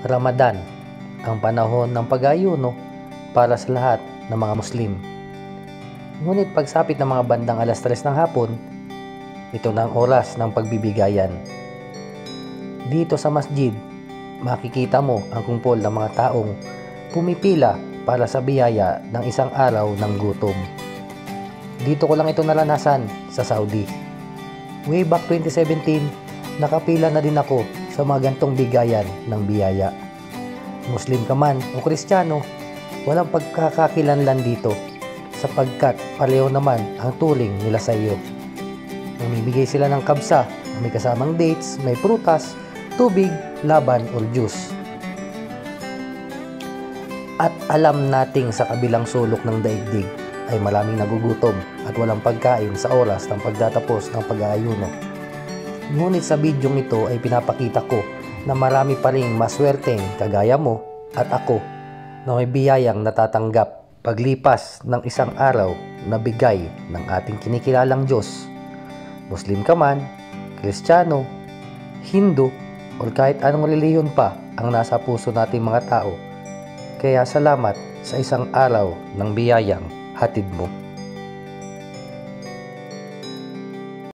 Ramadan, ang panahon ng pag-aayuno para sa lahat ng mga Muslim. Ngunit pagsapit ng mga bandang 3:00 ng hapon, ito na ang oras ng pagbibigayan. Dito sa masjid, makikita mo ang kumpol ng mga taong pumipila para sa biyaya ng isang araw ng gutom. Dito ko lang ito naranasan sa Saudi. Way back 2017, nakapila na din ako sa mga gantong bigayan ng biyaya. Muslim ka man o Kristiyano, walang pagkakakilanlan dito sapagkat pareho naman ang turing nila sa iyo. Mamimigay sila ng kabsa na may kasamang dates, may prutas, tubig, laban o juice. At alam nating sa kabilang sulok ng daigdig ay maraming nagugutom at walang pagkain sa oras ng pagtatapos ng pag-aayuno. Ngunit sa bidyong ito ay pinapakita ko na marami pa ring maswerteng kagaya mo at ako na may biyayang natatanggap paglipas ng isang araw na bigay ng ating kinikilalang Diyos. Muslim ka man, Kristiyano, Hindu, o kahit anong reliyon pa ang nasa puso nating mga tao. Kaya salamat sa isang araw ng biyayang hatid mo.